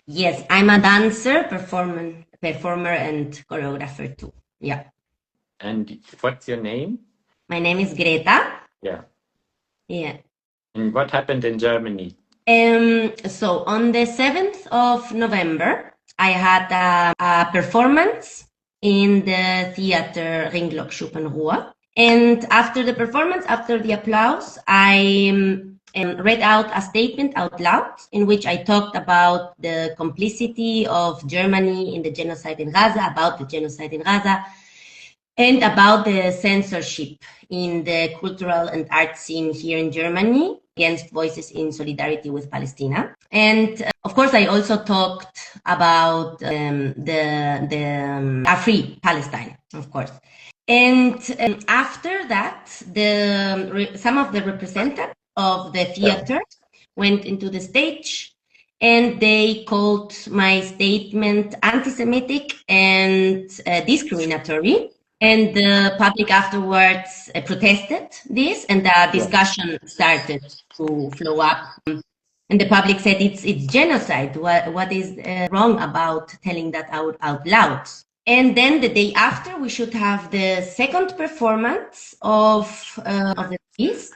Yes, I'm a dancer, performer and choreographer too. Yeah. And what's your name? My name is Greta. Yeah. Yeah. And what happened in Germany? So on the 7th of November, I had a performance in the theater Ringlock Schuppenruhe. And after the performance, after the applause, I read out a statement out loud in which I talked about the complicity of Germany in the genocide in Gaza, about the genocide in Gaza, and about the censorship in the cultural and art scene here in Germany against Voices in Solidarity with Palestine. And of course, I also talked about a free Palestine, of course. And after that, some of the representatives of the theater went into the stage and they called my statement anti-Semitic and discriminatory. And the public afterwards protested this, and the Yeah. discussion started to flow up. And the public said it's genocide. What is wrong about telling that out loud? And then the day after, we should have the second performance of the piece,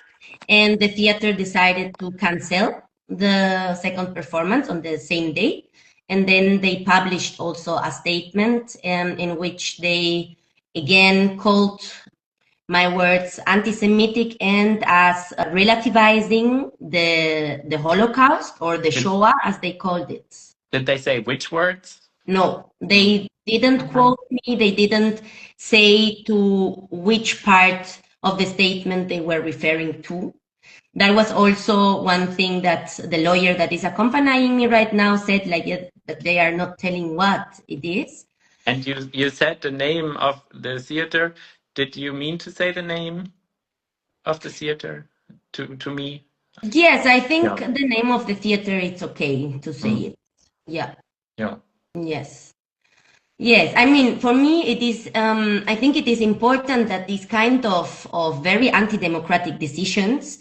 and the theater decided to cancel the second performance on the same day. And then they published also a statement in which they again called my words anti-Semitic and as relativizing the Holocaust or the Did, Shoah, as they called it. did they say which words? No, they didn't quote me. They didn't say to which part of the statement they were referring to. That was also one thing that the lawyer that is accompanying me right now said, like, that they are not telling what it is. And you said the name of the theater. Did you mean to say the name of the theater to me? Yes, I think Yeah. the name of the theater, it's okay to say Mm. it. Yeah. Yeah. Yes. Yes, I mean, for me, it is, I think it is important that these kind of very anti-democratic decisions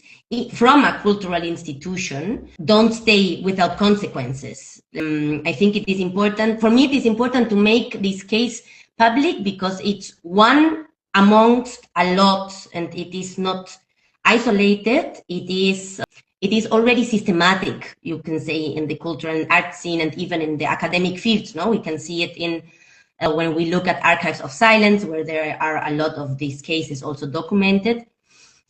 from a cultural institution don't stay without consequences. I think it is important, for me, it is important to make this case public because it's one amongst a lot and it is not isolated. It is already systematic, you can say, in the cultural and art scene and even in the academic fields. No, we can see it in when we look at archives of silence, where there are a lot of these cases also documented.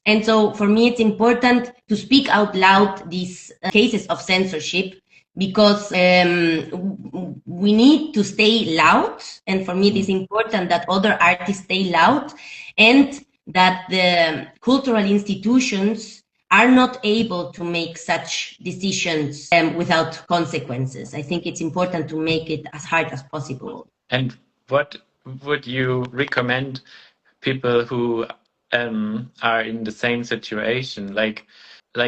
And so for me, it's important to speak out loud these cases of censorship because we need to stay loud. And for me, it is important that other artists stay loud and that the cultural institutions are not able to make such decisions without consequences. I think it's important to make it as hard as possible. And what would you recommend people who are in the same situation? Like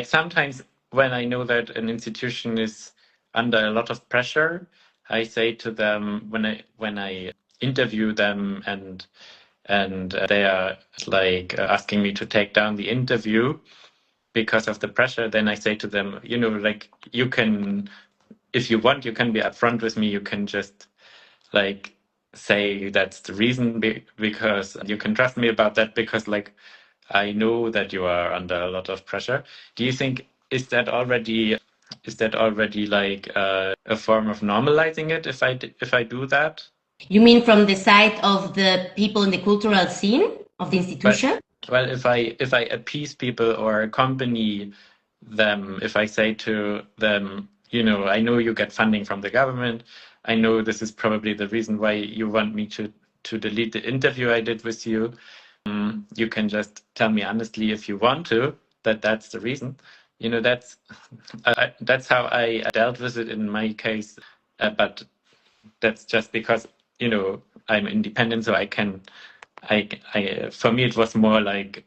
sometimes when I know that an institution is under a lot of pressure, I say to them when I interview them and they are like asking me to take down the interview because of the pressure, then I say to them, like you can, if you want, you can be upfront with me. You can just like say that's the reason because you can trust me about that because like I know that you are under a lot of pressure. Do you think is that already like a form of normalizing it if I do that? You mean from the side of the people in the cultural scene of the But institution? well, if I appease people or accompany them, if I say to them, I know you get funding from the government. I know this is probably the reason why you want me to delete the interview I did with you. You can just tell me honestly if you want to that that's the reason. That's how I dealt with it in my case. But that's just because I'm independent, so I can. I for me it was more like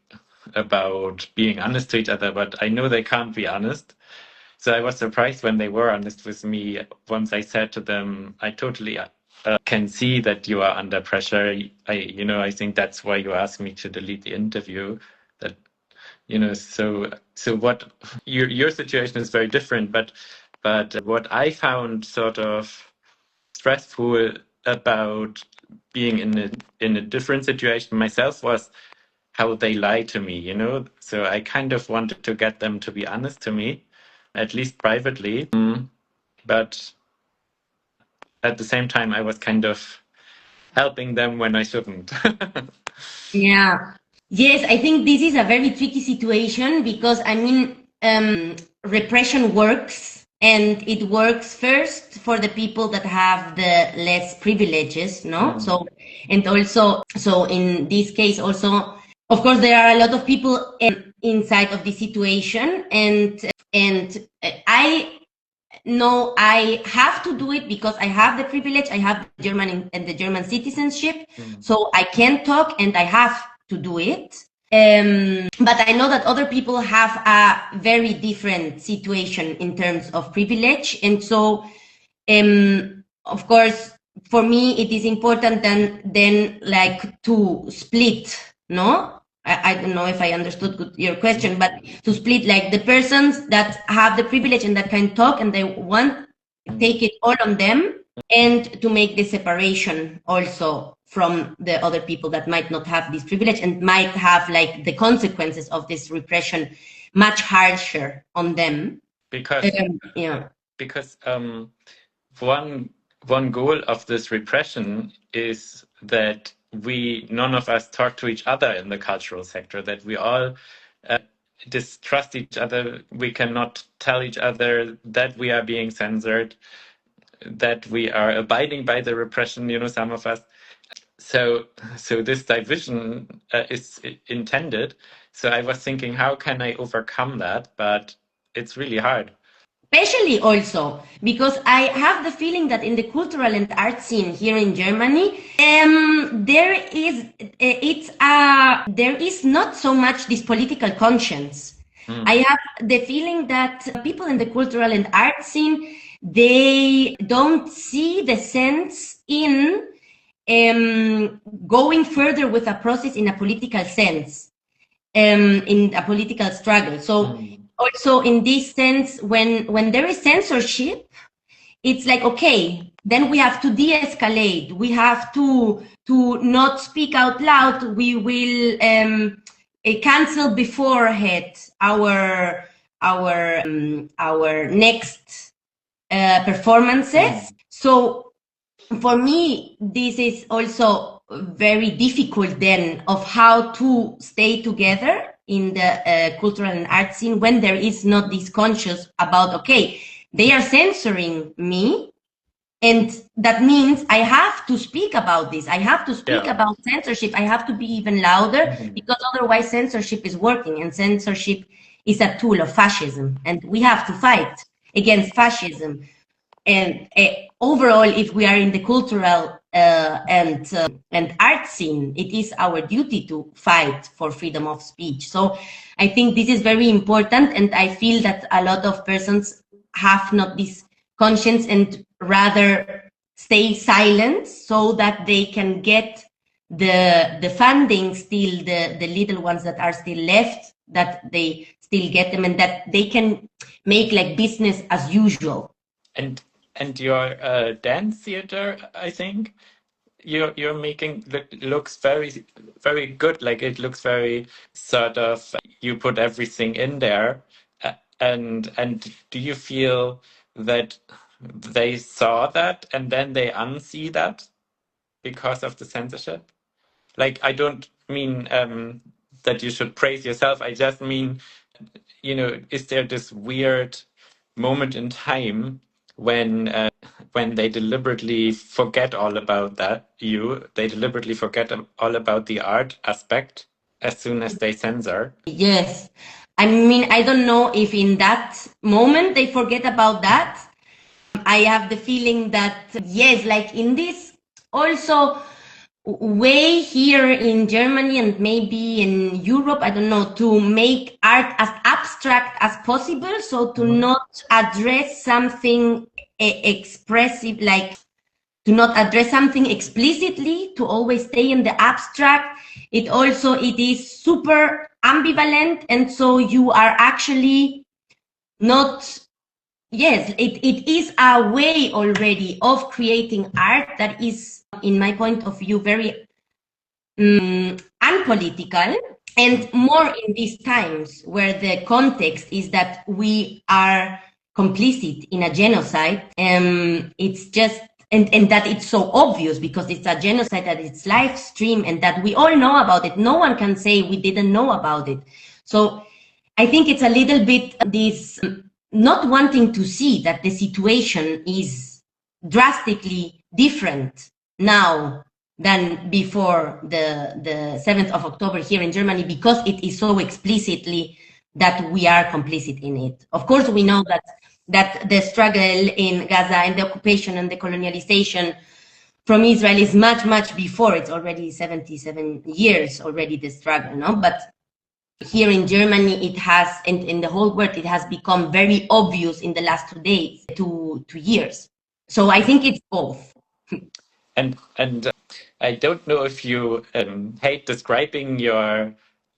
about being honest to each other, but I know they can't be honest. So I was surprised when they were honest with me. Once I said to them, I totally can see that you are under pressure. I think that's why you asked me to delete the interview. That, so what your situation is very different, but But what I found sort of stressful about being in a different situation myself was how they lie to me, you know? So I kind of wanted to get them to be honest to me, at least privately. But at the same time, I was kind of helping them when I shouldn't. Yeah. Yes, I think this is a very tricky situation because I mean, repression works, and it works first for the people that have the less privileges, no? So, and also, so in this case, also, of course, there are a lot of people inside of this situation, and I know I have to do it because I have the privilege, I have the German and the German citizenship, so I can talk and I have to do it. But I know that other people have a very different situation in terms of privilege, and so of course, for me, it is important then like to split, no? I don't know if I understood your question, but to split like the persons that have the privilege and that can talk and they want take it all on them, and to make the separation also from the other people that might not have this privilege and might have like the consequences of this repression much harsher on them. Because yeah. Because one goal of this repression is that none of us talk to each other in the cultural sector, that we all distrust each other. We cannot tell each other that we are being censored, that we are abiding by the repression, you know, some of us. So this division is intended. So I was thinking, how can I overcome that? But it's really hard. Especially also because I have the feeling that in the cultural and art scene here in Germany, there is not so much this political conscience. I have the feeling that people in the cultural and art scene, they don't see the sense in going further with a process in a political sense, in a political struggle. So also in this sense, when there is censorship, it's like, okay, then we have to de-escalate. We have to not speak out loud. We will cancel beforehand our next performances. So for me, this is also very difficult then of how to stay together in the cultural and art scene when there is not this conscious about, okay, they are censoring me, and that means I have to speak about this. I have to speak about censorship. I have to be even louder because otherwise censorship is working, and censorship is a tool of fascism, and we have to fight against fascism. And overall, if we are in the cultural and art scene, it is our duty to fight for freedom of speech. So I think this is very important, and I feel that a lot of persons have not this conscience and rather stay silent so that they can get the funding still, the little ones that are still left, that they still get them, and that they can make like business as usual. And your dance theater, I think you're making looks very, very good. Like it looks very sort of, you put everything in there. And do you feel that they saw that and then they unsee that because of the censorship? Like, I don't mean that you should praise yourself. I just mean, you know, is there this weird moment in time when they deliberately forget all about that, they deliberately forget all about the art aspect as soon as they censor? Yes. I mean, I don't know if in that moment they forget about that. I have the feeling that, yes, like in this also way here in Germany and maybe in Europe, I don't know, to make art as abstract as possible. So to not address something expressive, like to not address something explicitly, to always stay in the abstract. It is super ambivalent. And so you are actually not yes, it is a way already of creating art that is, in my point of view, very unpolitical, and more in these times where the context is that we are complicit in a genocide. It's just, and that it's so obvious because it's a genocide, that it's live stream and that we all know about it. No one can say we didn't know about it. So I think it's a little bit this not wanting to see that the situation is drastically different now than before the 7th of October here in Germany, because it is so explicitly that we are complicit in it. Of course, we know that the struggle in Gaza and the occupation and the colonialization from Israel is much, much before. It's already 77 years already, the struggle, no? But here in Germany, it has, and in the whole world, it has become very obvious in the last 2 days, 2 years. So I think it's both. And I don't know if you hate describing your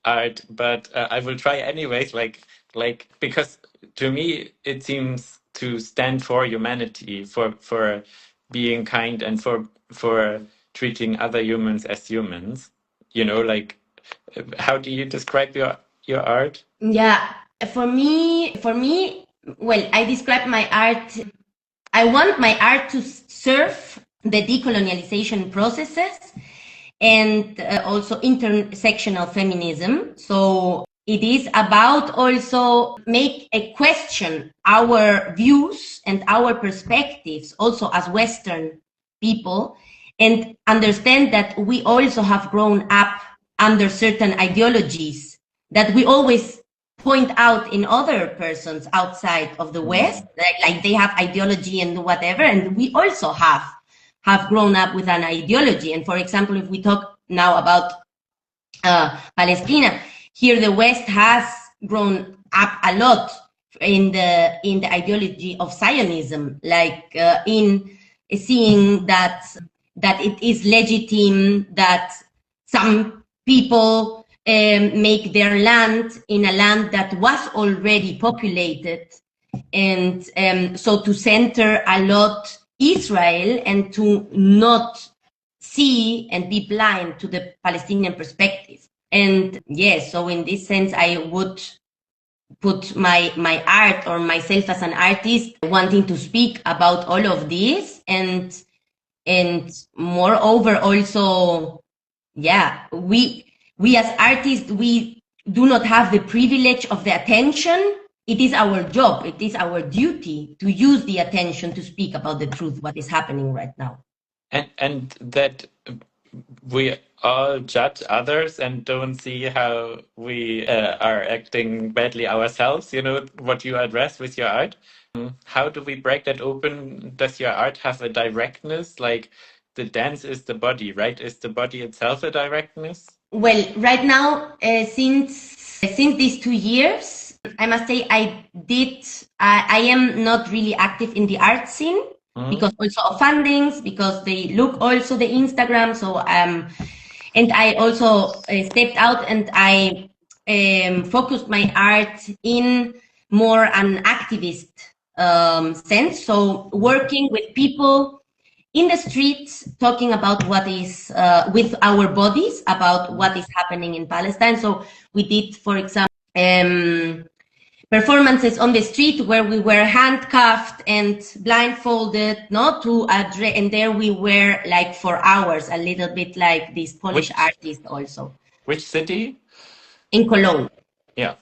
art, but I will try anyways. Like because to me it seems to stand for humanity, for being kind, and for treating other humans as humans. You know, like how do you describe your art? Yeah, for me, well, I describe my art. I want my art to serve the decolonialization processes and also intersectional feminism. So it is about also make a question our views and our perspectives also as Western people, and understand that we also have grown up under certain ideologies that we always point out in other persons outside of the West, like they have ideology and whatever, and we also have grown up with an ideology. And for example, if we talk now about Palestine, here the West has grown up a lot in the ideology of Zionism, like in seeing that it is legitimate that some people make their land in a land that was already populated, and so to center a lot Israel and to not see and be blind to the Palestinian perspective. And yes, so in this sense, I would put my art or myself as an artist wanting to speak about all of this, and moreover also, yeah, we as artists, we do not have the privilege of the attention. It is our job, it is our duty to use the attention to speak about the truth, what is happening right now. And that we all judge others and don't see how we are acting badly ourselves, you know, what you address with your art. How do we break that open? Does your art have a directness? Like the dance is the body, right? Is the body itself a directness? Well, right now, since these 2 years, I must say I am not really active in the art scene because also of fundings, because they look also the Instagram. So and I also stepped out and I focused my art in more an activist sense. So working with people in the streets, talking about what is with our bodies, about what is happening in Palestine. So we did, for example, performances on the street where we were handcuffed and blindfolded, no, to address, and there we were like for hours, a little bit like this Polish artist also. Which city? In Cologne. Yeah.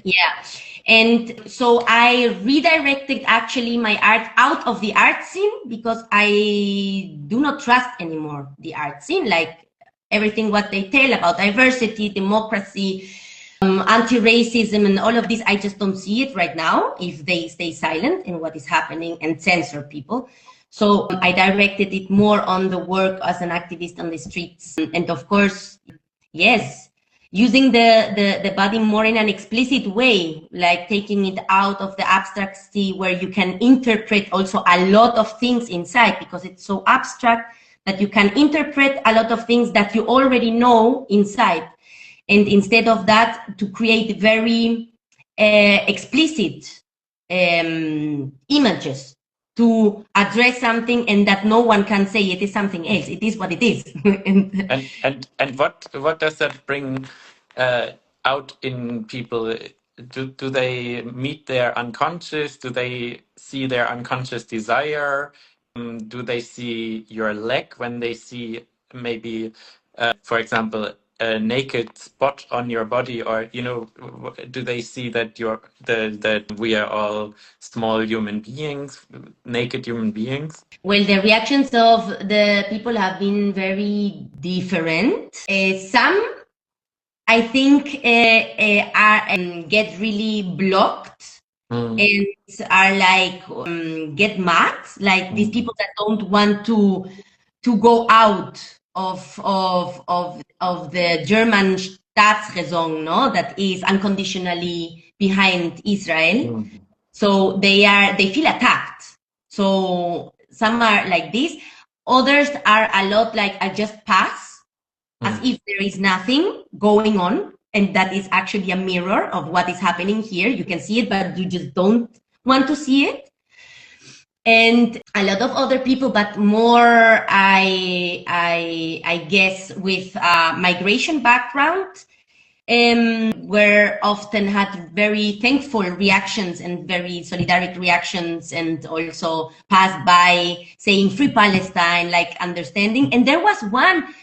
Yeah. And so I redirected actually my art out of the art scene because I do not trust anymore the art scene, like everything what they tell about diversity, democracy, anti-racism and all of this. I just don't see it right now if they stay silent in what is happening and censor people. So I directed it more on the work as an activist on the streets. And of course, yes, using the body more in an explicit way, like taking it out of the abstractcy where you can interpret also a lot of things inside, because it's so abstract that you can interpret a lot of things that you already know inside. And instead of that, to create very explicit images to address something, and that no one can say it is something else. It is what it is. And what does that bring out in people? Do they meet their unconscious? Do they see their unconscious desire? Do they see your leg when they see maybe, for example, a naked spot on your body, or do they see that that we are all small human beings, naked human beings? Well, the reactions of the people have been very different. Some, I think, get really blocked and are like get mad, like these people that don't want to go out of the German Staatsräson, no, that is unconditionally behind Israel. So they feel attacked. So some are like this. Others are a lot like, I just pass, as if there is nothing going on, and that is actually a mirror of what is happening here. You can see it, but you just don't want to see it. And a lot of other people, but more, I guess, with a migration background, were often had very thankful reactions and very solidaric reactions, and also passed by saying "Free Palestine," like understanding. And there was one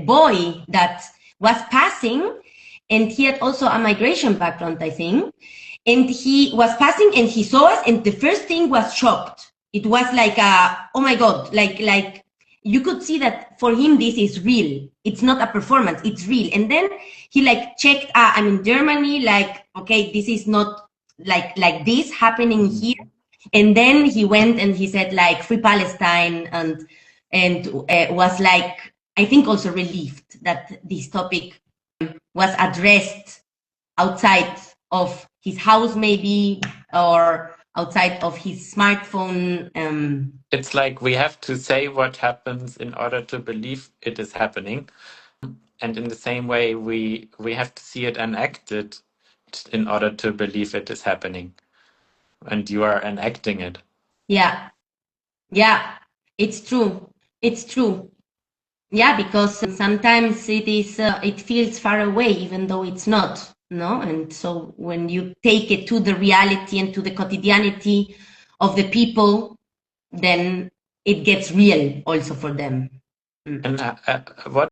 boy that was passing, and he had also a migration background, I think. And he was passing and he saw us, and the first thing was shocked. It was like, oh my God, like you could see that for him, this is real. It's not a performance, it's real. And then he like checked, I'm in Germany, like, okay, this is not like this happening here. And then he went and he said like Free Palestine, and was like, I think also relieved that this topic was addressed outside of his house, maybe, or outside of his smartphone. It's like we have to say what happens in order to believe it is happening. And in the same way, we have to see it enacted in order to believe it is happening. And you are enacting it. Yeah, it's true. It's true. Yeah, because sometimes it feels far away, even though it's not. No, and so when you take it to the reality and to the quotidianity of the people, then it gets real also for them. And what